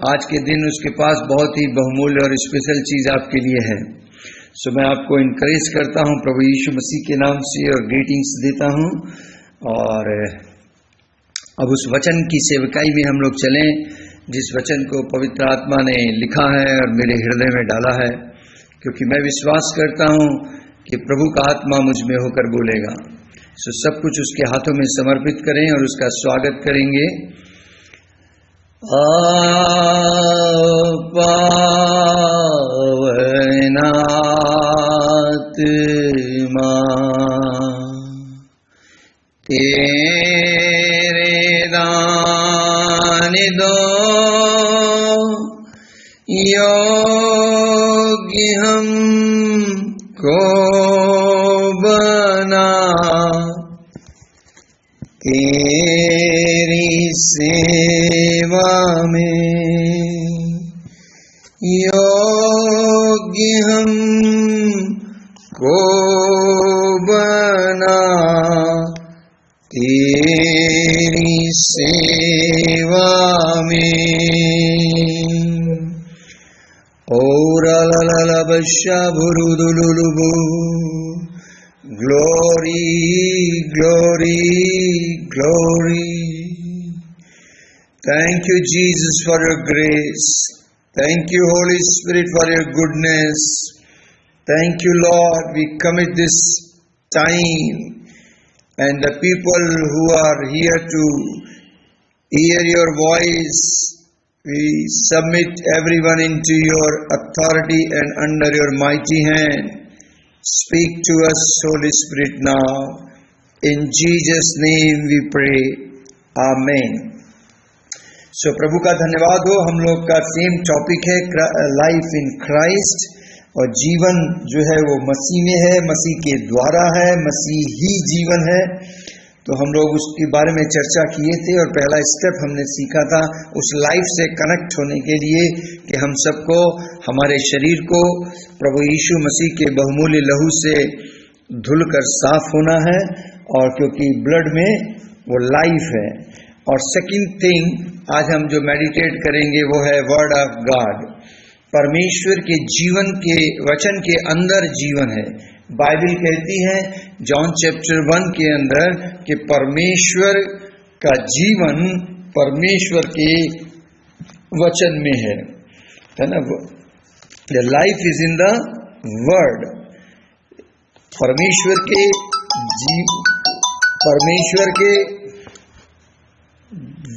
आज के दिन उसके पास बहुत ही बहुमूल्य और स्पेशल चीज आपके लिए है। सो मैं आपको इनकरेज करता हूं प्रभु यीशु मसीह के नाम से और ग्रीटिंग्स देता हूं। और अब उस वचन की सेवकाई में हम लोग चलें जिस वचन को पवित्र आत्मा ने लिखा है और मेरे हृदय में डाला है, क्योंकि मैं विश्वास करता हूं कि प्रभु का आत्मा मुझ में होकर बोलेगा। सो सब कुछ उसके हाथों में समर्पित करें और उसका स्वागत करेंगे। पावनात्मा तेरे दान दो योग्य हमको बना, तेरी सेवा में योग्य हमको बना, तेरी सेवा में। और ललबशा भुरुदुलुलुबु, Glory, glory, glory. Thank you, Jesus, for your grace. Thank you, Holy Spirit, for your goodness. Thank you, Lord. We commit this time and the people who are here to hear your voice. We submit everyone into your authority and under your mighty hand. Speak to us, Holy Spirit, now. In Jesus' name we pray. Amen. So प्रभु का धन्यवाद हो। हम लोग का same topic है life in Christ, और जीवन जो है वो मसीह में है, मसीह के द्वारा है, मसीह ही जीवन है। तो हम लोग उसके बारे में चर्चा किए थे और पहला स्टेप हमने सीखा था उस लाइफ से कनेक्ट होने के लिए कि हम सबको हमारे शरीर को प्रभु यीशु मसीह के बहुमूल्य लहू से धुलकर साफ होना है, और क्योंकि ब्लड में वो लाइफ है। और सेकंड थिंग आज हम जो मेडिटेट करेंगे वो है वर्ड ऑफ गॉड। परमेश्वर के जीवन के वचन के अंदर जीवन है। बाइबल कहती है जॉन चैप्टर 1 के अंदर कि परमेश्वर का जीवन परमेश्वर के वचन में है ना। The life is in the word. परमेश्वर के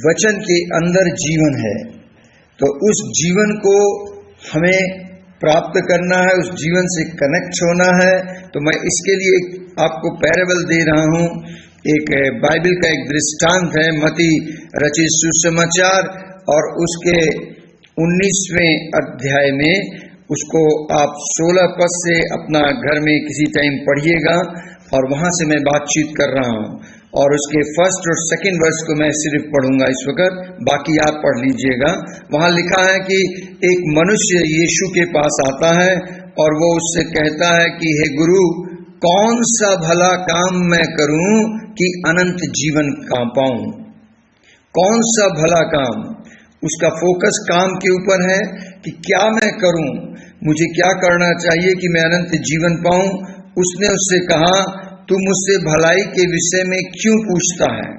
वचन के अंदर जीवन है। तो उस जीवन को हमें प्राप्त करना है, उस जीवन से कनेक्ट होना है। तो मैं इसके लिए आपको पैराबल दे रहा हूं। एक बाइबल का एक दृष्टांत है, मत्ती रचित सुसमाचार और उसके 19वें अध्याय में। उसको आप 16 पद से अपना घर में किसी टाइम पढ़िएगा, और वहां से मैं बातचीत कर रहा हूं। और उसके फर्स्ट और सेकंड वर्स को मैं सिर्फ पढ़ूंगा इस वक्त, बाकी आप पढ़ लीजिएगा। वहां लिखा है कि एक मनुष्य यीशु के पास आता है और वो उससे कहता है कि हे गुरु, कौन सा भला काम मैं करूं कि अनंत जीवन पाऊं। कौन सा भला काम? उसका फोकस काम के ऊपर है कि क्या मैं करूं, मुझे क्या करना चाहिए कि मैं अनंत जीवन पाऊं। उसने उससे कहा, तू मुझसे भलाई के विषय में क्यों पूछता है?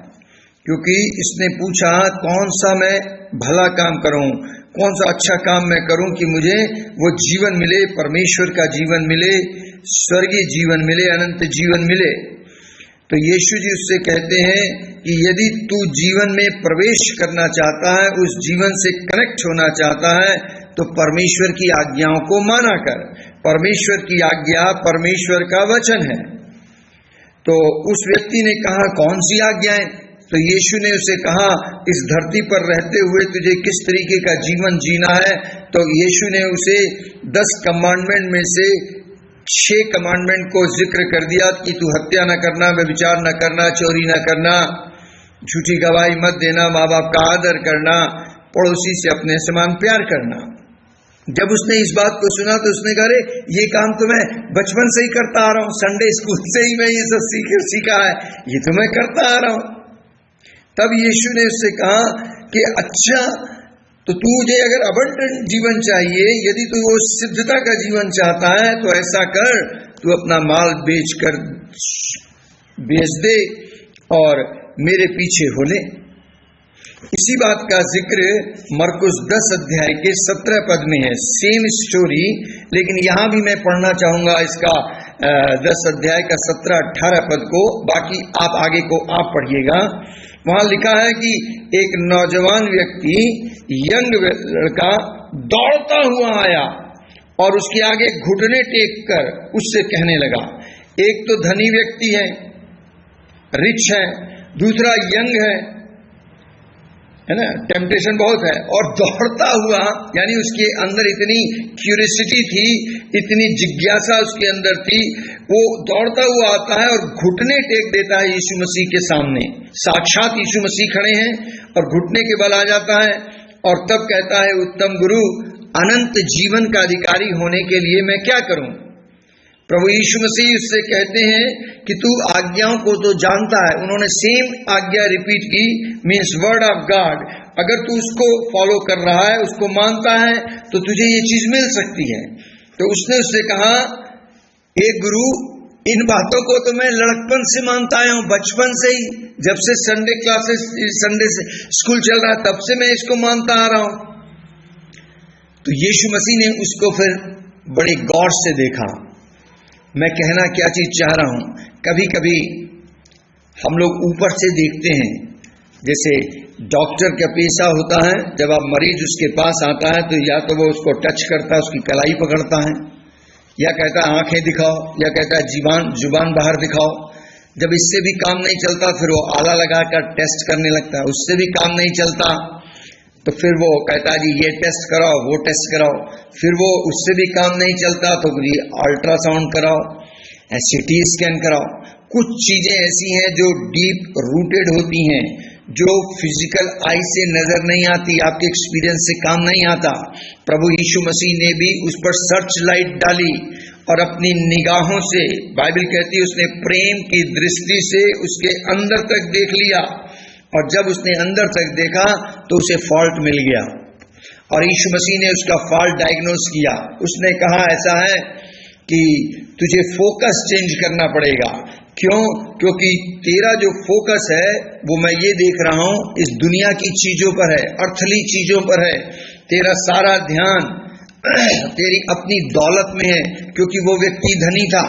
क्योंकि इसने पूछा कौन सा मैं भला काम करूं, कौन सा अच्छा काम मैं करूं कि मुझे वो जीवन मिले, परमेश्वर का जीवन मिले, स्वर्गीय जीवन मिले, अनंत जीवन मिले। तो यीशु जी उससे कहते हैं कि यदि तू जीवन में प्रवेश करना चाहता है, उस जीवन से कनेक्ट होना चाहता है, तो परमेश्वर की आज्ञाओं को माना कर। परमेश्वर की आज्ञा परमेश्वर का वचन है। तो उस व्यक्ति ने कहा, कौन सी आज्ञाएं? तो यीशु ने उसे कहा, इस धरती पर रहते हुए तुझे किस तरीके का जीवन जीना है। तो यीशु ने उसे 10 कमांडमेंट में से 6 कमांडमेंट को जिक्र कर दिया कि तू हत्या न करना, व्यभिचार न करना, चोरी न करना, झूठी गवाही मत देना, माँ बाप का आदर करना, पड़ोसी से अपने समान प्यार करना। जब उसने इस बात को सुना तो उसने कहा, अरे ये काम तो मैं बचपन से ही करता आ रहा हूं, संडे स्कूल से ही मैं ये सब सीखा है, ये तो मैं करता आ रहा हूं। तब यीशु ने उससे कहा कि अच्छा, तो तुझे अगर अबंडेंट जीवन चाहिए, यदि तू वो सिद्धता का जीवन चाहता है, तो ऐसा कर, तू अपना माल बेच दे और मेरे पीछे हो ले। इसी बात का जिक्र मरकुस 10 अध्याय के 17 पद में है, सेम स्टोरी, लेकिन यहां भी मैं पढ़ना चाहूंगा इसका 10 अध्याय का 17-18 पद को, बाकी आप आगे को आप पढ़िएगा। वहां लिखा है कि एक नौजवान व्यक्ति, यंग लड़का दौड़ता हुआ आया और उसके आगे घुटने टेक कर उससे कहने लगा। एक तो धनी व्यक्ति है, रिच है, दूसरा यंग है ना, टेम्पटेशन बहुत है, और दौड़ता हुआ, यानी उसके अंदर इतनी क्यूरियोसिटी थी, इतनी जिज्ञासा उसके अंदर थी, वो दौड़ता हुआ आता है और घुटने टेक देता है यीशु मसीह के सामने। साक्षात यीशु मसीह खड़े हैं और घुटने के बल आ जाता है और तब कहता है, उत्तम गुरु, अनंत जीवन का अधिकारी होने के लिए मैं क्या करूं? प्रभु यीशु मसीह उससे कहते हैं कि तू आज्ञाओं को तो जानता है। उन्होंने सेम आज्ञा रिपीट की, मीन्स वर्ड ऑफ गॉड। अगर तू उसको फॉलो कर रहा है, उसको मानता है, तो तुझे ये चीज मिल सकती है। तो उसने उससे कहा, एक गुरु, इन बातों को तो मैं लड़कपन से मानता आया हूं, बचपन से ही, जब से संडे क्लासेस, संडे से स्कूल चल रहा, तब से मैं इसको मानता आ रहा हूं। तो यीशु मसीह ने उसको फिर बड़े गौर से देखा। मैं कहना क्या चीज चाह रहा हूं, कभी कभी हम लोग ऊपर से देखते हैं, जैसे डॉक्टर का पेशा होता है, जब आप मरीज उसके पास आता है तो या तो वो उसको टच करता है, उसकी कलाई पकड़ता है, या कहता है आंखें दिखाओ, या कहता है जुबान बाहर दिखाओ। जब इससे भी काम नहीं चलता, फिर वो आला लगाकर टेस्ट करने लगता है, उससे भी काम नहीं चलता, तो फिर वो कहता है जी ये टेस्ट कराओ, वो टेस्ट कराओ। फिर वो उससे भी काम नहीं चलता तो जी अल्ट्रासाउंड कराओ, सीटी स्कैन कराओ। कुछ चीजें ऐसी हैं जो डीप रूटेड होती हैं, जो फिजिकल आई से नजर नहीं आती, आपके एक्सपीरियंस से काम नहीं आता। प्रभु यीशु मसीह ने भी उस पर सर्च लाइट डाली और अपनी निगाहों से, बाइबल कहती है, उसने प्रेम की दृष्टि से उसके अंदर तक देख लिया, और जब उसने अंदर तक देखा तो उसे फॉल्ट मिल गया और यीशु मसीह ने उसका फॉल्ट डायग्नोस किया। उसने कहा ऐसा है कि तुझे फोकस चेंज करना पड़ेगा। क्यों? क्योंकि तेरा जो फोकस है वो मैं ये देख रहा हूं इस दुनिया की चीजों पर है, अर्थली चीजों पर है। तेरा सारा ध्यान तेरी अपनी दौलत में है, क्योंकि वो व्यक्ति धनी था।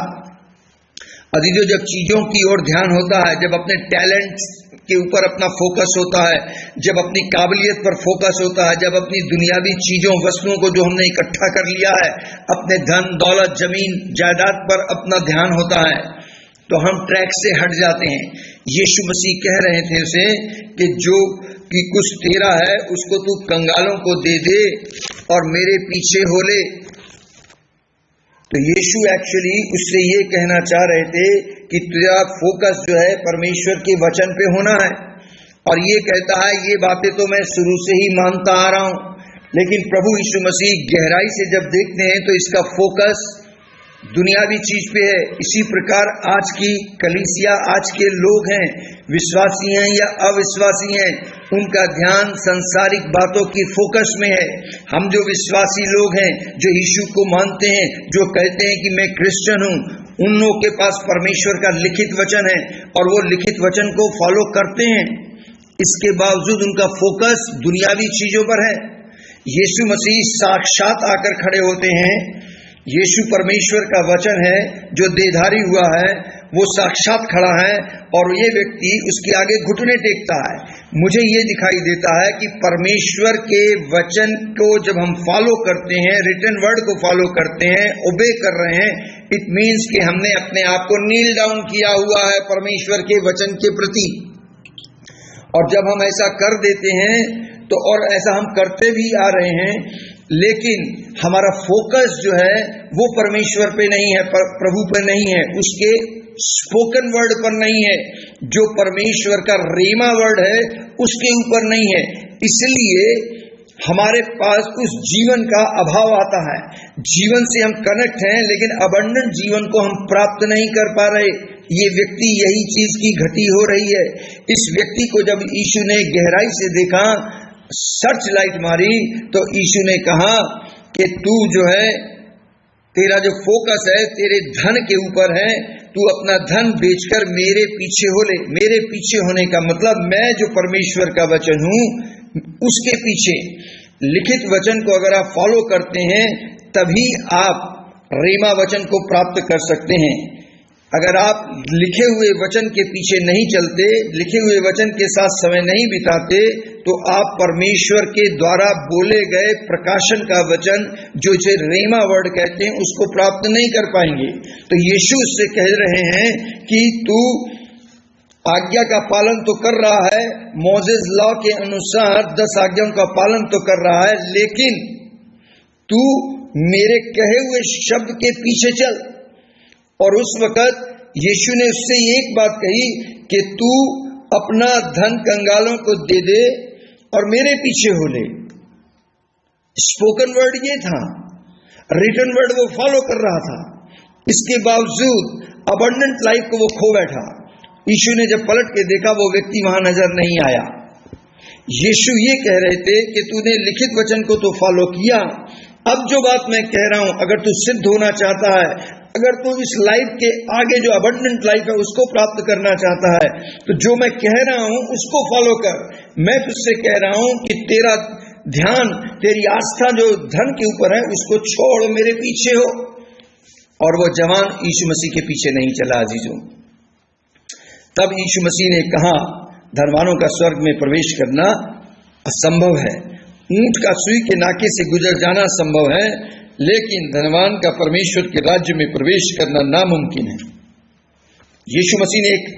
अदीजों, जब चीजों की ओर ध्यान होता है, जब अपने टैलेंट के ऊपर अपना फोकस होता है, जब अपनी काबिलियत पर फोकस होता है, जब अपनी दुनियावी चीजों, वस्तुओं को जो हमने इकट्ठा कर लिया है, अपने धन दौलत जमीन जायदाद पर अपना ध्यान होता है, तो हम ट्रैक से हट जाते हैं। यीशु मसीह कह रहे थे उसे कि जो कि कुछ तेरा है उसको तू कंगालों को दे दे और मेरे पीछे हो ले। तो यीशु एक्चुअली उससे ये कहना चाह रहे थे कि तेरा फोकस जो है परमेश्वर के वचन पे होना है। और ये कहता है, ये बातें तो मैं शुरू से ही मानता आ रहा हूं, लेकिन प्रभु यीशु मसीह गहराई से जब देखते हैं तो इसका फोकस दुनियावी चीज पे है। इसी प्रकार आज की कलीसिया, आज के लोग हैं, विश्वासी हैं या अविश्वासी हैं, उनका ध्यान संसारिक बातों की फोकस में है। हम जो विश्वासी लोग हैं, जो यीशु को मानते हैं, जो कहते हैं कि मैं क्रिश्चियन हूं, उन लोगों के पास परमेश्वर का लिखित वचन है और वो लिखित वचन को फॉलो करते हैं। इसके बावजूद उनका फोकस दुनियावी चीजों पर है। यीशु मसीह साक्षात आकर खड़े होते हैं। यीशु परमेश्वर का वचन है जो देहधारी हुआ है, वो साक्षात खड़ा है और ये व्यक्ति उसके आगे घुटने टेकता है। मुझे ये दिखाई देता है कि परमेश्वर के वचन को जब हम फॉलो करते हैं, रिटन वर्ड को फॉलो करते हैं, ओबे कर रहे हैं, इट मीन्स कि हमने अपने आप को नील डाउन किया हुआ है परमेश्वर के वचन के प्रति। और जब हम ऐसा कर देते हैं तो, और ऐसा हम करते भी आ रहे हैं, लेकिन हमारा फोकस जो है वो परमेश्वर पे नहीं है, प्रभु पे नहीं है, उसके स्पोकन वर्ड पर नहीं है, जो परमेश्वर का रेमा वर्ड है उसके ऊपर नहीं है। इसलिए हमारे पास उस जीवन का अभाव आता है। जीवन से हम कनेक्ट हैं, लेकिन अबंडेंट जीवन को हम प्राप्त नहीं कर पा रहे। ये व्यक्ति यही चीज की घटी हो रही है। इस व्यक्ति को जब यीशु ने गहराई से देखा सर्च लाइट मारी तो यीशु ने कहा कि तू जो है, तेरा जो फोकस है तेरे धन के ऊपर है, तू अपना धन बेचकर मेरे पीछे हो ले। मेरे पीछे होने का मतलब मैं जो परमेश्वर का वचन हूं उसके पीछे। लिखित वचन को अगर आप फॉलो करते हैं तभी आप रेमा वचन को प्राप्त कर सकते हैं। अगर आप लिखे हुए वचन के पीछे नहीं चलते, लिखे हुए वचन के साथ समय नहीं बिताते, तो आप परमेश्वर के द्वारा बोले गए प्रकाशन का वचन जो इसे रेमा वर्ड कहते हैं उसको प्राप्त नहीं कर पाएंगे। तो यीशु उससे कह रहे हैं कि तू आज्ञा का पालन तो कर रहा है, मोसेस लॉ के अनुसार 10 आज्ञाओं का पालन तो कर रहा है, लेकिन तू मेरे कहे हुए शब्द के पीछे चल। और उस वक्त यीशु ने उससे एक बात कही कि तू अपना धन कंगालों को दे दे और मेरे पीछे हो ले। स्पोकन वर्ड ये था, रिटन वर्ड वो फॉलो कर रहा था, इसके बावजूद अबंडेंट लाइफ को वो खो बैठा। यीशु ने जब पलट के देखा वो व्यक्ति वहां नजर नहीं आया। यीशु ये कह रहे थे कि तूने लिखित वचन को तो फॉलो किया, अब जो बात मैं कह रहा हूं, अगर तू सिद्ध होना चाहता है, अगर तू इस लाइफ के आगे जो अबंडेंट लाइफ है उसको प्राप्त करना चाहता है, तो जो मैं कह रहा हूं उसको फॉलो कर। मैं तुझसे कह रहा हूं कि तेरा ध्यान, तेरी आस्था जो धन के ऊपर है उसको छोड़ मेरे पीछे हो। और वो जवान यीशु मसीह के पीछे नहीं चला। अजीजों, तब यीशु मसीह ने कहा धनवानों का स्वर्ग में प्रवेश करना असंभव है। ऊंट का सुई के नाके से गुजर जाना संभव है, लेकिन धनवान का परमेश्वर के राज्य में प्रवेश करना नामुमकिन है। यीशु मसीह ने एक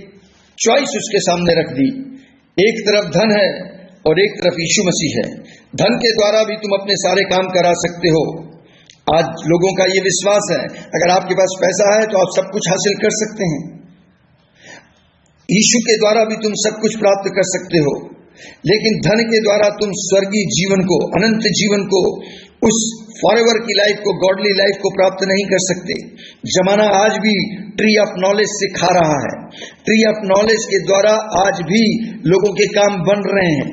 चॉइस उसके सामने रख दी। एक तरफ धन है और एक तरफ यीशु मसीह है। धन के द्वारा भी तुम अपने सारे काम करा सकते हो। आज लोगों का ये विश्वास है, अगर आपके पास पैसा है तो आप सब कुछ हासिल कर सकते हैं। यीशु के द्वारा भी तुम सब कुछ प्राप्त कर सकते हो, लेकिन धन के द्वारा तुम स्वर्गीय जीवन को, अनंत जीवन को, उस फॉरएवर की लाइफ को, गॉडली लाइफ को प्राप्त नहीं कर सकते। जमाना आज भी ट्री ऑफ नॉलेज से खा रहा है। ट्री ऑफ नॉलेज के द्वारा आज भी लोगों के काम बन रहे हैं,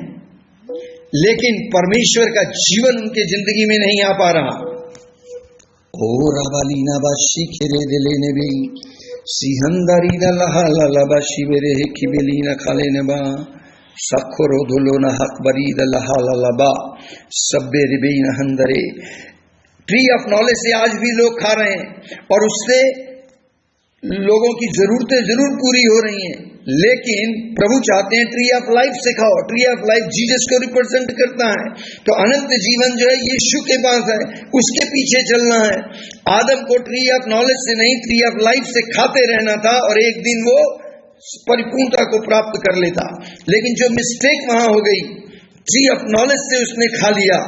लेकिन परमेश्वर का जीवन उनके जिंदगी में नहीं आ पा रहा। ओ रावालीना बाशी खेरे दिले ने भी सिहंदारी लहा लबा शिवेरे खिबेलीना खाले ने बा सखोरो धुलोना हक बरी लहा लबा सब्बे रिबेन हंदरे। ट्री ऑफ नॉलेज से आज भी लोग खा रहे हैं और उससे लोगों की जरूरतें जरूर पूरी हो रही हैं, लेकिन प्रभु चाहते हैं ट्री ऑफ लाइफ से खाओ। ट्री ऑफ लाइफ जीसस को रिप्रेजेंट करता है, तो अनंत जीवन जो है यीशु के पास है, उसके पीछे चलना है। आदम को ट्री ऑफ नॉलेज से नहीं, ट्री ऑफ लाइफ से खाते रहना था और एक दिन वो परिपूर्णता को प्राप्त कर लेता। लेकिन जो मिस्टेक वहां हो गई, ट्री ऑफ नॉलेज से उसने खा लिया।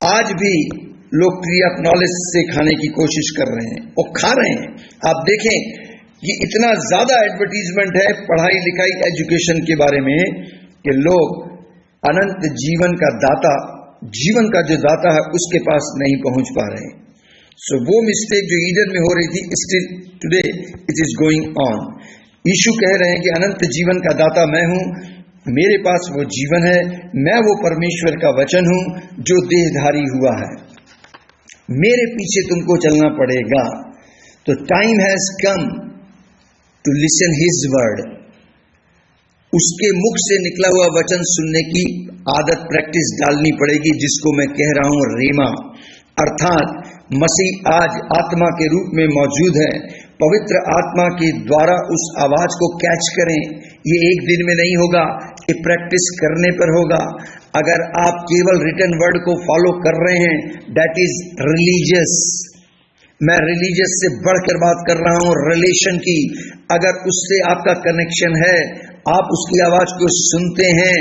आज भी लोग ट्री ऑफ नॉलेज से खाने की कोशिश कर रहे हैं और खा रहे हैं। आप देखें, ये इतना ज्यादा एडवर्टीजमेंट है पढ़ाई लिखाई एजुकेशन के बारे में कि लोग अनंत जीवन का दाता, जीवन का जो दाता है उसके पास नहीं पहुंच पा रहे। सो वो मिस्टेक जो ईडन में हो रही थी, still today it is going on. यीशु कह रहे हैं कि अनंत जीवन का दाता मैं हूं, मेरे पास वो जीवन है, मैं वो परमेश्वर का वचन हूं जो देहधारी हुआ है। मेरे पीछे तुमको चलना पड़ेगा। तो time has come to listen his word. उसके मुख से निकला हुआ वचन सुनने की आदत, प्रैक्टिस डालनी पड़ेगी, जिसको मैं कह रहा हूं रेमा, अर्थात मसीह आज आत्मा के रूप में मौजूद है। पवित्र आत्मा के द्वारा उस आवाज को कैच करें। ये एक दिन में नहीं होगा, ये प्रैक्टिस करने पर होगा। अगर आप केवल रिटन वर्ड को फॉलो कर रहे हैं, दैट इज रिलीजियस। मैं रिलीजियस से बढ़कर बात कर रहा हूं, रिलेशन की। अगर उससे आपका कनेक्शन है, आप उसकी आवाज को सुनते हैं,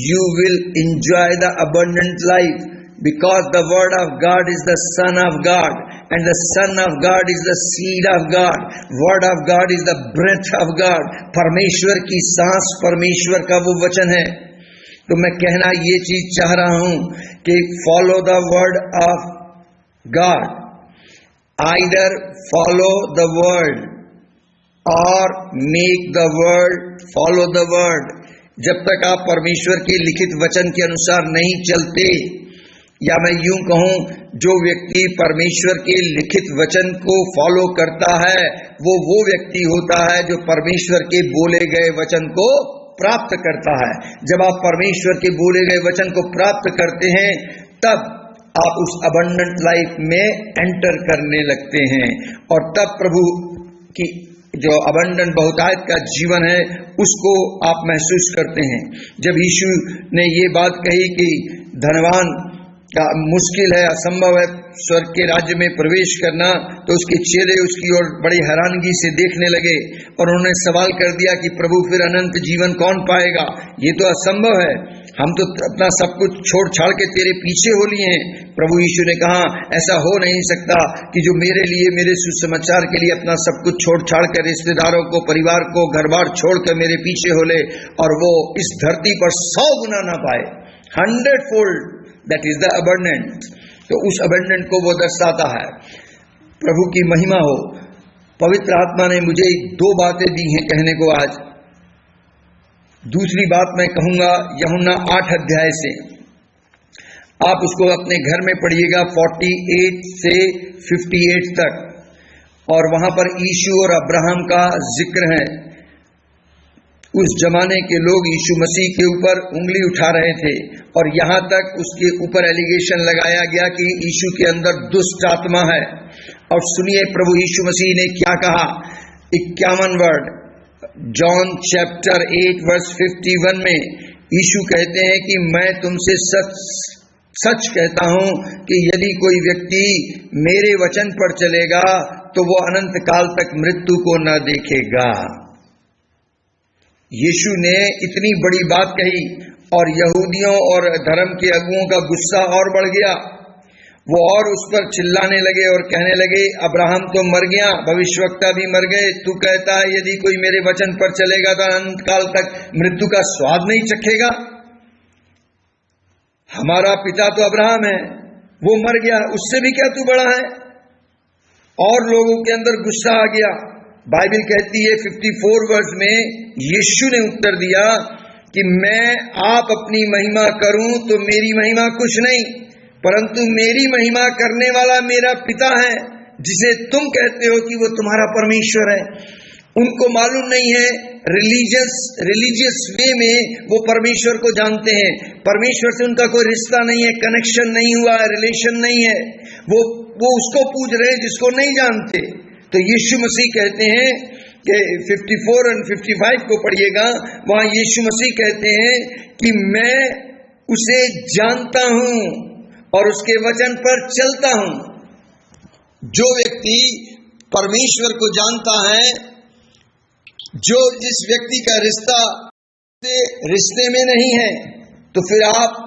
you will enjoy the abundant life, because the word of God is the Son of God and the Son of God is the seed of God. Word of God is the breath of God. परमेश्वर की सांस, परमेश्वर का वो वचन है। तो मैं कहना ये चीज चाह रहा हूं कि follow the word of God. Either follow the word or make the word follow the word. जब तक आप परमेश्वर के लिखित वचन के अनुसार नहीं चलते, या मैं यूं कहूं, जो व्यक्ति परमेश्वर के लिखित वचन को फॉलो करता है वो व्यक्ति होता है जो परमेश्वर के बोले गए वचन को प्राप्त करता है। जब आप परमेश्वर के बोले गए वचन को प्राप्त करते हैं, तब आप उस अबंडेंट लाइफ में एंटर करने लगते हैं, और तब प्रभु की जो अबंडेंट बहुतायत का जीवन है उसको आप महसूस करते हैं। जब यीशु ने ये बात कही कि धनवान का मुश्किल है, असंभव है स्वर्ग के राज्य में प्रवेश करना, तो उसके चेले उसकी ओर बड़ी हैरानगी से देखने लगे और उन्होंने सवाल कर दिया कि प्रभु फिर अनंत जीवन कौन पाएगा? ये तो असंभव है, हम तो अपना सब कुछ छोड़ छाड़ के तेरे पीछे हो लिए हैं। प्रभु यीशु ने कहा, ऐसा हो नहीं सकता कि जो मेरे लिए, मेरे सुसमाचार के लिए अपना सब कुछ छोड़ छाड़ कर, रिश्तेदारों को, परिवार को, घर बार छोड़कर मेरे पीछे हो ले, और वो इस धरती पर 100 गुना ना पाए, 100-fold, that is the abundant. तो उस अबंडेंट को वो दर्शाता है। प्रभु की महिमा हो। पवित्र आत्मा ने मुझे 2 बातें दी हैं कहने को आज। दूसरी बात मैं कहूंगा यूहन्ना 8 अध्याय से, आप उसको अपने घर में पढ़िएगा 48 से 58 तक, और वहां पर यीशु और अब्राहम का जिक्र है। उस जमाने के लोग यीशु मसीह के ऊपर उंगली उठा रहे थे, और यहां तक उसके ऊपर एलिगेशन लगाया गया कि यीशु के अंदर दुष्ट आत्मा है। और सुनिए प्रभु यीशु मसीह ने क्या कहा, 51 वर्ड, जॉन चैप्टर 8 वर्स 51 में यीशु कहते हैं कि मैं तुमसे सच कहता हूं कि यदि कोई व्यक्ति मेरे वचन पर चलेगा तो वो अनंत काल तक मृत्यु को न देखेगा। यीशु ने इतनी बड़ी बात कही और यहूदियों और धर्म के अगुओं का गुस्सा और बढ़ गया। वो और उस पर चिल्लाने लगे और कहने लगे, अब्राहम तो मर गया, भविष्यवक्ता भी मर गए, तू कहता है यदि कोई मेरे वचन पर चलेगा तो अनंत काल तक मृत्यु का स्वाद नहीं चखेगा। हमारा पिता तो अब्राहम है, वो मर गया, उससे भी क्या तू बड़ा है? और लोगों के अंदर गुस्सा आ गया। बाइबल कहती है 54 वर्ष में यीशु ने उत्तर दिया कि मैं आप अपनी महिमा करूं तो मेरी महिमा कुछ नहीं, परंतु मेरी महिमा करने वाला मेरा पिता है, जिसे तुम कहते हो कि वो तुम्हारा परमेश्वर है। उनको मालूम नहीं है, रिलीजियस वे में वो परमेश्वर को जानते हैं, परमेश्वर से उनका कोई रिश्ता नहीं है, कनेक्शन नहीं हुआ है, रिलेशन नहीं है, वो उसको पूज रहे हैं जिसको नहीं जानते। तो यीशु मसीह कहते हैं कि 54 और 55 को पढ़िएगा, वहां यीशु मसीह कहते हैं कि मैं उसे जानता हूं और उसके वचन पर चलता हूं। जो व्यक्ति परमेश्वर को जानता है, जो जिस व्यक्ति का रिश्ते में नहीं है, तो फिर आप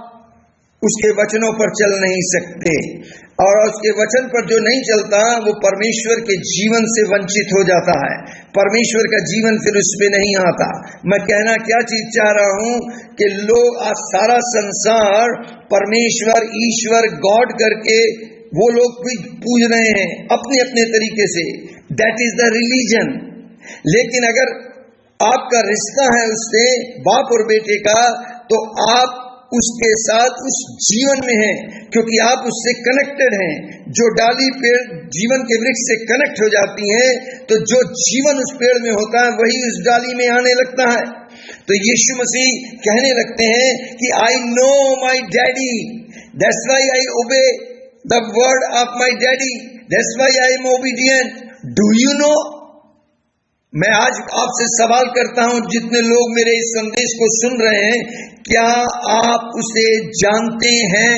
उसके वचनों पर चल नहीं सकते, और उसके वचन पर जो नहीं चलता वो परमेश्वर के जीवन से वंचित हो जाता है। परमेश्वर का जीवन फिर उसमें नहीं आता। मैं कहना क्या चीज चाह रहा हूं कि लोग आज सारा संसार परमेश्वर, ईश्वर, गॉड करके वो लोग पूज रहे हैं अपने अपने तरीके से, दैट इज द रिलीजन। लेकिन अगर आपका रिश्ता है उससे, बाप और बेटे का, तो आप उसके साथ उस जीवन में हैं, क्योंकि आप उससे कनेक्टेड हैं। जो डाली पेड़ जीवन के वृक्ष से कनेक्ट हो जाती है, तो जो जीवन उस पेड़ में होता है वही उस डाली में आने लगता है। तो यीशु मसीह कहने लगते हैं कि I know my daddy, that's why I obey the word of my daddy, that's why I am obedient. Do you know? मैं आज आपसे सवाल करता हूं, जितने लोग मेरे इस संदेश को सुन रहे हैं, क्या आप उसे जानते हैं?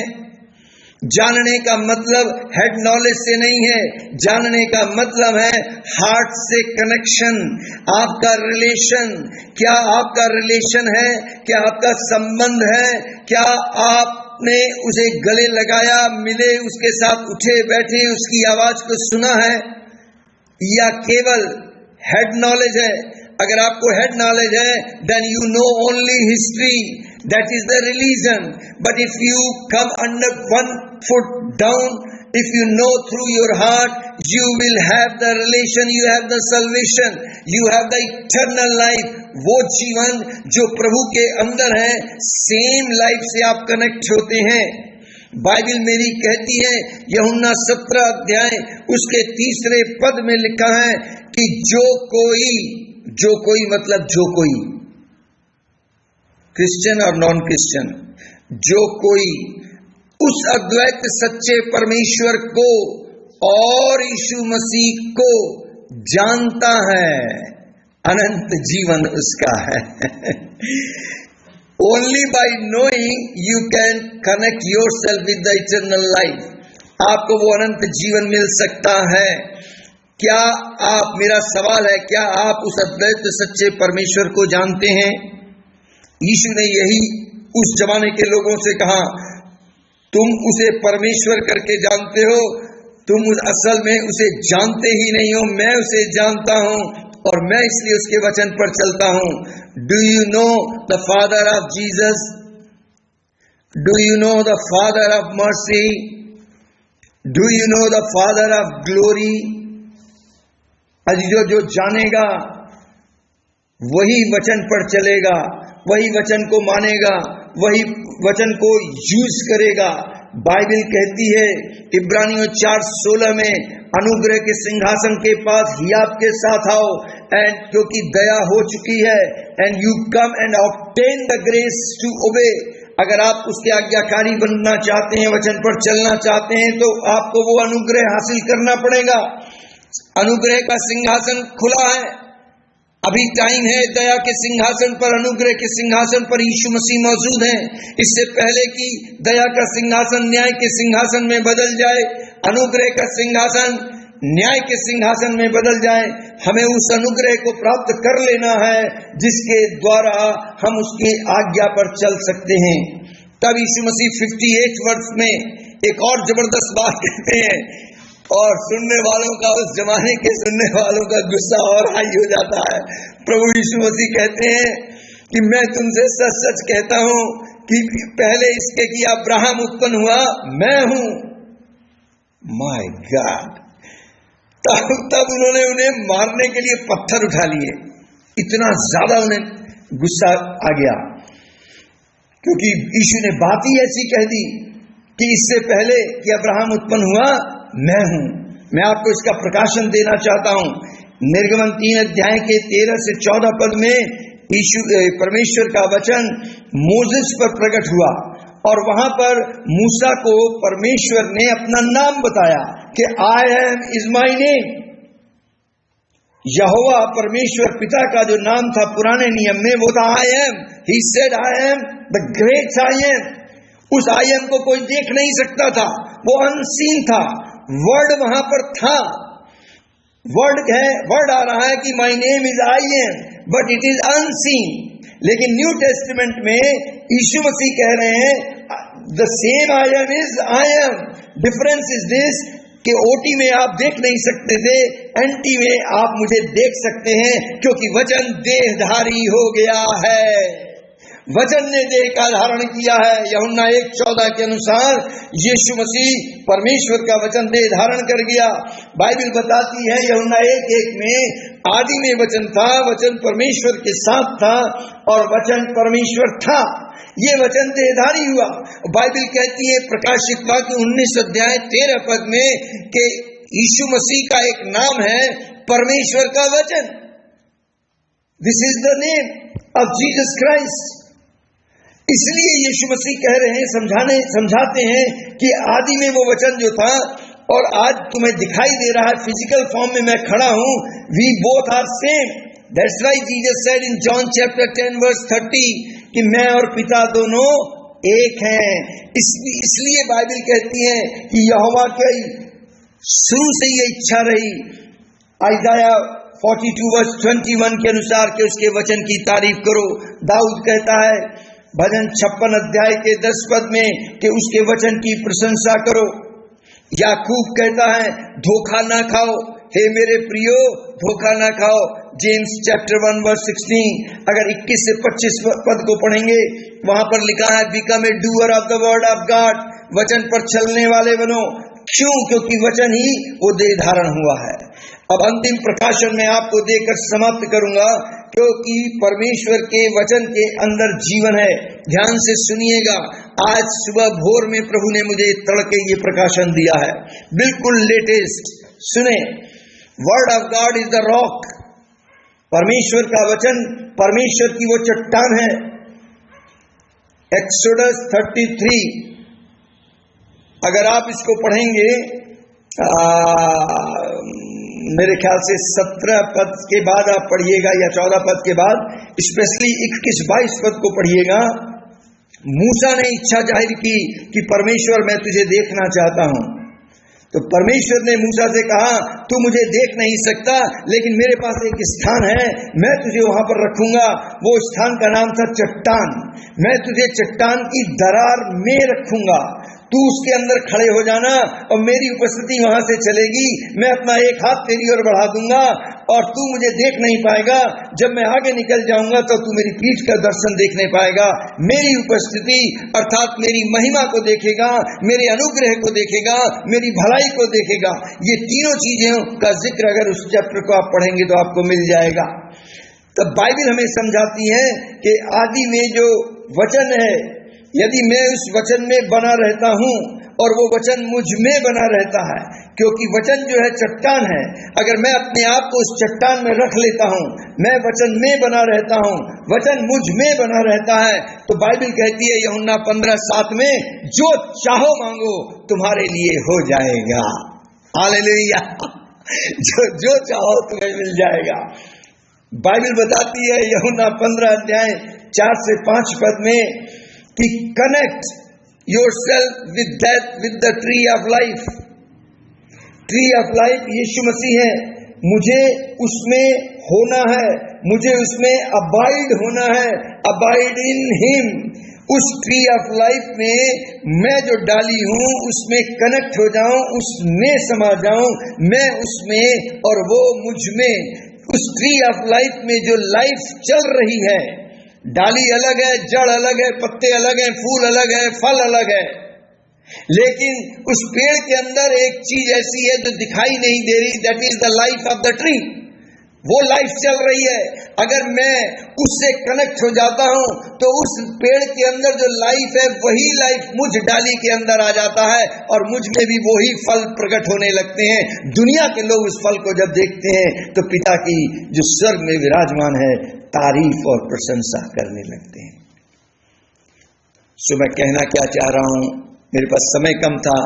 जानने का मतलब हेड नॉलेज से नहीं है, जानने का मतलब है हार्ट से कनेक्शन, आपका रिलेशन। क्या आपका रिलेशन है? क्या आपका संबंध है? क्या आपने उसे गले लगाया, मिले, उसके साथ उठे बैठे, उसकी आवाज को सुना है, या केवल हेड नॉलेज है? अगर आपको हेड नॉलेज है, then you know only history, that is the religion. But if you come under one foot down, if you know through your heart, you will have the relation, you have the salvation, you have the eternal life. वो जीवन जो प्रभु के अंदर है, same life से आप connect होते हैं। बाइबल मेरी कहती है, यूहन्ना 17 अध्याय उसके 3 पद में लिखा है कि जो कोई मतलब जो कोई, क्रिश्चियन और नॉन क्रिश्चियन, जो कोई उस अद्वैत सच्चे परमेश्वर को और यीशु मसीह को जानता है, अनंत जीवन उसका है। Only by knowing you can connect yourself with the eternal life. आपको वो अनंत जीवन मिल सकता है। क्या आप, मेरा सवाल है, क्या आप उस अद्वैत सच्चे परमेश्वर को जानते हैं? यीशु ने यही उस जमाने के लोगों से कहा, तुम उसे परमेश्वर करके जानते हो, तुम असल में उसे जानते ही नहीं हो, मैं उसे जानता हूं और मैं इसलिए उसके वचन पर चलता हूं। Do you know the father of Jesus? Do you know the father of mercy? Do you know the father of glory? जो जानेगा वही वचन पर चलेगा, वही वचन को मानेगा, वही वचन को यूज करेगा। बाइबल कहती है इब्रानियों 4:16 में, अनुग्रह के सिंहासन के पास हियाब के साथ आओ, एंड क्योंकि दया हो चुकी है, and you come and obtain the grace to obey. अगर आप उसके आज्ञाकारी बनना चाहते हैं, वचन पर चलना चाहते हैं, तो आपको वो अनुग्रह हासिल करना पड़ेगा। अनुग्रह का सिंहासन खुला है, अभी टाइम है। दया के सिंहासन पर, अनुग्रह के सिंहासन पर यीशु मसीह मौजूद हैं। इससे पहले कि दया का सिंहासन न्याय के सिंहासन में बदल जाए, अनुग्रह का सिंहासन न्याय के सिंहासन में बदल जाए, हमें उस अनुग्रह को प्राप्त कर लेना है जिसके द्वारा हम उसकी आज्ञा पर चल सकते हैं। तब यीशु मसीह 58 वर्ष में एक और जबरदस्त बात कहते हैं, और सुनने वालों का, उस जमाने के सुनने वालों का गुस्सा और हाई हो जाता है। प्रभु यीशु मसीह कहते हैं कि मैं तुमसे सच सच कहता हूं कि पहले इसके कि अब्राहम उत्पन्न हुआ, मैं हूं। My God! तब उन्होंने उन्हें मारने के लिए पत्थर उठा लिए, इतना ज्यादा उन्हें गुस्सा आ गया, क्योंकि यीशु ने बात ही ऐसी कह दी कि इससे पहले कि अब्राहम उत्पन्न हुआ, मैं हूं। मैं आपको इसका प्रकाशन देना चाहता हूं। निर्गमन 3 अध्याय के 13 से 14 पद में यीशु परमेश्वर का वचन मोसेस पर प्रकट हुआ, और वहां पर मूसा को परमेश्वर ने अपना नाम बताया कि I am is my name. यहोवा परमेश्वर पिता का जो नाम था पुराने नियम में, वो था I am. He said I am the great I am. उस आई एम को कोई देख नहीं सकता था, वो अनसीन था। वर्ड वहां पर था, वर्ड है, वर्ड आ रहा है कि my name is I am, but it is unseen. लेकिन न्यू टेस्टमेंट में यीशु मसीह कह रहे हैं the same I am is I am. Difference is this कि ओटी में आप देख नहीं सकते थे, एनटी में आप मुझे देख सकते हैं, क्योंकि वचन देहधारी हो गया है। वचन ने देह का धारण किया है। यूहन्ना 1:14 के अनुसार यीशु मसीह परमेश्वर का वचन देह धारण कर गया। बाइबल बताती है यूहन्ना 1:1 में, आदि में वचन था, वचन परमेश्वर के साथ था और वचन परमेश्वर था। ये वचन देहधारी हुआ। बाइबल कहती है प्रकाशित वाक्य 19 अध्याय 13 पद में कि यीशु मसीह का एक नाम है, परमेश्वर का वचन। This is the name of Jesus Christ. इसलिए यीशु मसीह कह रहे हैं, समझाते हैं कि आदि में वो वचन जो था, और आज तुम्हें दिखाई दे रहा है फिजिकल फॉर्म में मैं खड़ा हूं, we both are same. That's why Jesus said in John chapter 10 verse 30 कि मैं और पिता दोनों एक हैं। इसलिए बाइबल कहती है कि यहोवा की शुरू से ये इच्छा रही, आइज़ाया 42 वर्स 21 के अनुसार कि उसके वचन की तारीफ करो। दाऊद कहता है भजन 56 अध्याय के 10 पद में कि उसके वचन की प्रशंसा करो। याकूब कहता है धोखा ना खाओ, हे मेरे प्रियो धोखा ना खाओ। जेम्स चैप्टर 1 वर्स 16 अगर 21 से 25 पद को पढ़ेंगे, वहां पर लिखा है become a doer of the word of God, वचन पर चलने वाले बनो। क्यों? क्योंकि वचन ही वो देह धारण हुआ है। अब अंतिम प्रकाशन में आपको देकर समाप्त करूंगा क्योंकि परमेश्वर के वचन के अंदर जीवन है। ध्यान से सुनिएगा, आज सुबह भोर में प्रभु ने मुझे तड़के ये प्रकाशन दिया है, बिल्कुल लेटेस्ट। सुने, word of God is the rock. परमेश्वर का वचन परमेश्वर की वो चट्टान है। एक्सोडस 33, अगर आप इसको पढ़ेंगे, मेरे ख्याल से 17 पद के बाद आप पढ़िएगा या 14 पद के बाद, स्पेशली 21-22 पद को पढ़िएगा। मूसा ने इच्छा जाहिर की कि परमेश्वर मैं तुझे देखना चाहता हूं। तो परमेश्वर ने मूसा से कहा, तू मुझे देख नहीं सकता, लेकिन मेरे पास एक स्थान है, मैं तुझे वहां पर रखूंगा। वो स्थान का नाम था चट्टान। मैं तुझे चट्टान की दरार में रखूंगा, तू उसके अंदर खड़े हो जाना और मेरी उपस्थिति वहां से चलेगी। मैं अपना एक हाथ तेरी ओर बढ़ा दूंगा और तू मुझे देख नहीं पाएगा। जब मैं आगे निकल जाऊंगा तो तू मेरी पीठ का दर्शन देखने पाएगा। मेरी उपस्थिति अर्थात मेरी महिमा को देखेगा, मेरे अनुग्रह को देखेगा, मेरी भलाई को देखेगा। ये तीनों चीजों का जिक्र अगर उस चैप्टर को आप पढ़ेंगे तो आपको मिल जाएगा। तब बाइबल हमें समझाती है कि आदि में जो वचन है, यदि मैं उस वचन में बना रहता हूं और वो वचन मुझ में बना रहता है, क्योंकि वचन जो है चट्टान है, अगर मैं अपने आप को उस चट्टान में रख लेता हूं, मैं वचन में बना रहता हूं, वचन मुझ में बना रहता है, तो बाइबल कहती है यूहन्ना 15:7 में, जो चाहो मांगो तुम्हारे लिए हो जाएगा। हालेलुया। जो चाहो तुम्हें मिल जाएगा। बाइबल बताती है यूहन्ना 15:4-5 पद में कि connect yourself with that, with the tree of life. Tree of life यीशु मसीह है, मुझे उसमें होना है, मुझे उसमें अबाइड होना है, अबाइड इन हिम। उस ट्री ऑफ लाइफ में मैं जो डाली हूं उसमें कनेक्ट हो जाऊं, उसमें समा जाऊं, मैं उसमें और वो मुझ में। उस ट्री ऑफ लाइफ में जो लाइफ चल रही है, डाली अलग है, जड़ अलग है, पत्ते अलग हैं, फूल अलग है, फल अलग है, लेकिन उस पेड़ के अंदर एक चीज ऐसी है जो दिखाई नहीं दे रही, that is the life of the tree. वो लाइफ चल रही है। अगर मैं उससे कनेक्ट हो जाता हूं तो उस पेड़ के अंदर जो लाइफ है वही लाइफ मुझ डाली के अंदर आ जाता है और मुझ में भी वही फल प्रकट होने लगते हैं। दुनिया के लोग उस फल को जब देखते हैं तो पिता की जो स्वर्ग में विराजमान है तारीफ और प्रशंसा करने लगते हैं। सो मैं कहना क्या चाह रहा हूं, मेरे पास समय कम था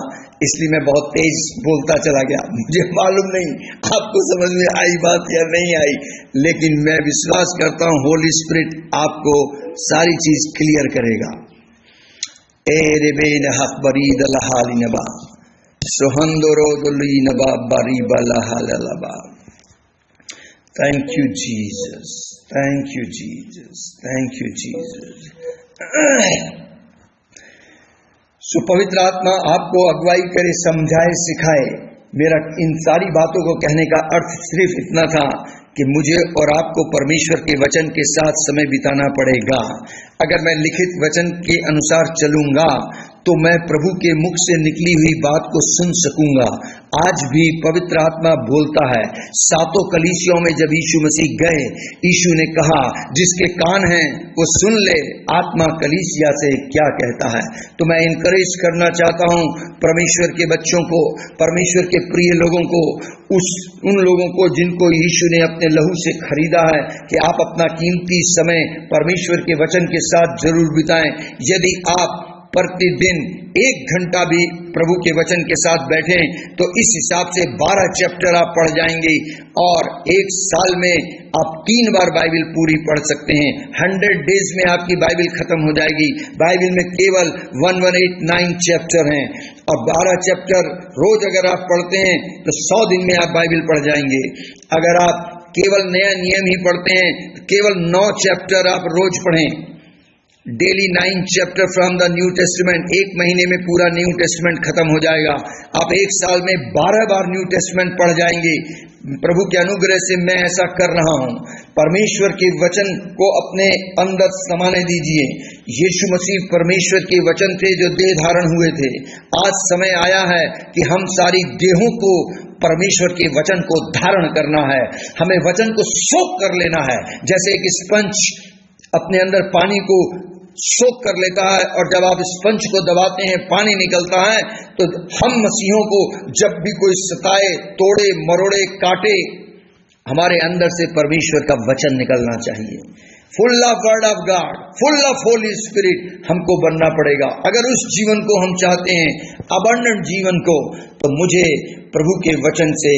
इसलिए मैं बहुत तेज बोलता चला गया। मुझे मालूम नहीं आपको समझ में आई बात या नहीं आई, लेकिन मैं विश्वास करता हूं होली स्पिरिट आपको सारी चीज क्लियर करेगा। ए रेबेन हक बरीद लहाली नबा सोहंदरो दुली नबा बरी बलहालबा। Thank you Jesus, thank you Jesus, thank you Jesus. सो पवित्र आत्मा आपको अगुवाई करे, समझाए, सिखाए। मेरा इन सारी बातों को कहने का अर्थ सिर्फ इतना था कि मुझे और आपको परमेश्वर के वचन के साथ समय बिताना पड़ेगा। अगर मैं लिखित वचन के अनुसार चलूंगा तो मैं प्रभु के मुख से निकली हुई बात को सुन सकूंगा। आज भी पवित्र आत्मा बोलता है। सातों कलीसियों में जब यीशु मसीह गए, यीशु ने कहा जिसके कान हैं वो सुन ले आत्मा कलीसिया से क्या कहता है। तो मैं इनकरेज करना चाहता हूं परमेश्वर के बच्चों को, परमेश्वर के प्रिय लोगों को, उन लोगों को जिनको यीशु ने अपने लहू से खरीदा है, कि आप अपना कीमती समय परमेश्वर के वचन के साथ जरूर बिताएं। यदि आप प्रतिदिन 1 घंटा भी प्रभु के वचन के साथ बैठें तो इस हिसाब से 12 चैप्टर आप पढ़ जाएंगे और 1 साल में आप 3 बार बाइबल पूरी पढ़ सकते हैं। 100 डेज में आपकी बाइबल खत्म हो जाएगी। बाइबल में केवल 1189 चैप्टर हैं और 12 चैप्टर रोज अगर आप पढ़ते हैं तो 100 दिन में आप बाइबल पढ़ जाएंगे। अगर आप केवल नया नियम ही पढ़ते हैं तो केवल 9 चैप्टर आप रोज पढ़ें। Daily 9 chapter from the new testament. 1 महीने में पूरा न्यू टेस्टमेंट खत्म हो जाएगा। आप 1 साल में 12 बार न्यू टेस्टमेंट पढ़ जाएंगे। प्रभु के अनुग्रह से मैं ऐसा कर रहा हूं। परमेश्वर के वचन को अपने अंदर समाने दीजिए। यीशु मसीह परमेश्वर के वचन थे जो देह धारण हुए थे। आज समय आया है कि हम सारी देहों को परमेश्वर के वचन को धारण करना है, हमें वचन को सोख कर लेना है। जैसे एक स्पंज अपने अंदर पानी को सोख कर लेता है, और जब आप स्पंज को दबाते हैं पानी निकलता है, तो हम मसीहों को जब भी कोई सताए, तोड़े, मरोड़े, काटे, हमारे अंदर से परमेश्वर का वचन निकलना चाहिए। Full of word of God, full of Holi spirit हमको बनना पड़ेगा। अगर उस जीवन को हम चाहते हैं, अबंडेंट जीवन को, तो मुझे प्रभु के वचन से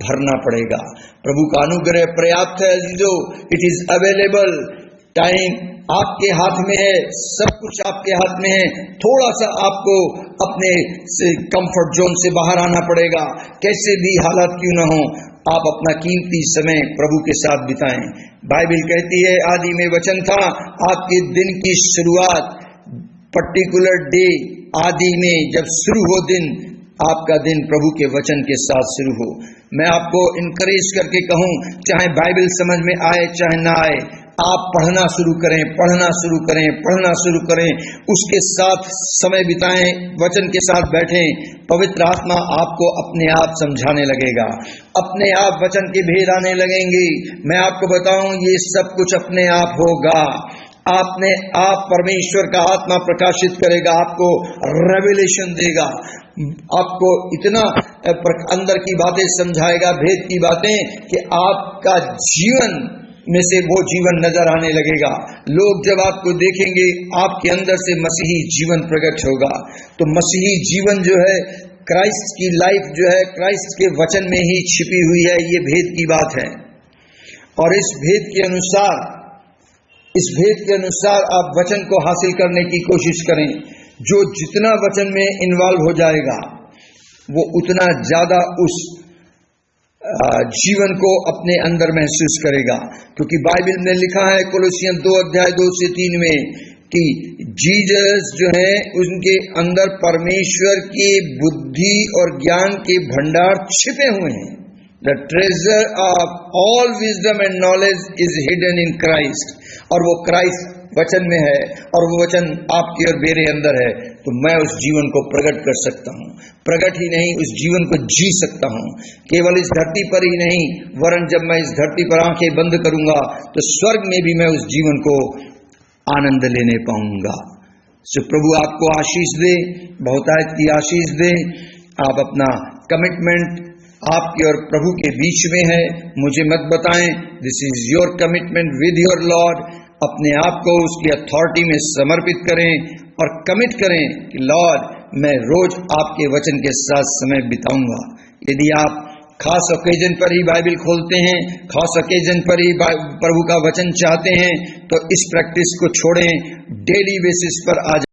भरना पड़ेगा। प्रभु का अनुग्रह पर्याप्त है अजीजों, इट इज अवेलेबल। टाइम आपके हाथ में है, सब कुछ आपके हाथ में है। थोड़ा सा आपको अपने कंफर्ट जोन से बाहर आना पड़ेगा। कैसे भी हालात क्यों न हो, आप अपना कीमती समय प्रभु के साथ बिताएं। बाइबल कहती है, आदि में वचन था। आपके दिन की शुरुआत, पर्टिकुलर डे, आदि में जब शुरू हो दिन, आपका दिन प्रभु के वचन के साथ शुरू हो। मैं आपको इनकरेज करके कहूं, चाहे बाइबल समझ में आए चाहे ना आए, आप पढ़ना शुरू करें, पढ़ना शुरू करें, पढ़ना शुरू करें, उसके साथ समय बिताएं, वचन के साथ बैठें। पवित्र आत्मा आपको अपने आप समझाने लगेगा, अपने आप वचन के भेद आने लगेंगे। मैं आपको बताऊं, ये सब कुछ अपने आप होगा। आपने आप परमेश्वर का आत्मा प्रकाशित करेगा, आपको रेवलेशन देगा, आपको इतना अंदर की बातें समझाएगा, भेद की बातें, कि आपका जीवन में से वो जीवन नजर आने लगेगा। लोग जब आपको देखेंगे, आपके अंदर से मसीही जीवन प्रकट होगा। तो मसीही जीवन जो है, क्राइस्ट की लाइफ जो है, क्राइस्ट के वचन में ही छिपी हुई है। ये भेद की बात है, और इस भेद के अनुसार आप वचन को हासिल करने की कोशिश करें। जो जितना वचन में इन्वॉल्व हो जाएगा, वो उतना ज्यादा उस जीवन को अपने अंदर महसूस करेगा। क्योंकि बाइबल में लिखा है, कोलोसियन 2:2-3 में, कि जीसस जो है, उनके अंदर परमेश्वर की बुद्धि और ज्ञान के भंडार छिपे हुए हैं। The treasure of all wisdom and knowledge is hidden in Christ। और वो क्राइस्ट वचन में है, और वो वचन आपके और मेरे अंदर है। तो मैं उस जीवन को प्रकट कर सकता हूँ, प्रकट ही नहीं, उस जीवन को जी सकता हूँ। केवल इस धरती पर ही नहीं, वरन जब मैं इस धरती पर आंखें बंद करूंगा, तो स्वर्ग में भी मैं उस जीवन को आनंद लेने पाऊंगा। सो प्रभु आपको आशीष दे, बहुतायत की आशीष दे। आप अपना कमिटमेंट आपके और प्रभु के बीच में है, मुझे मत बताएं। This is your commitment with your Lord. अपने आप को उसकी अथॉरिटी में समर्पित करें और कमिट करें कि लॉर्ड, मैं रोज आपके वचन के साथ समय बिताऊंगा। यदि आप खास ओकेजन पर ही बाइबल खोलते हैं, खास ओकेजन पर ही प्रभु का वचन चाहते हैं, तो इस प्रैक्टिस को छोड़ें, डेली बेसिस पर आज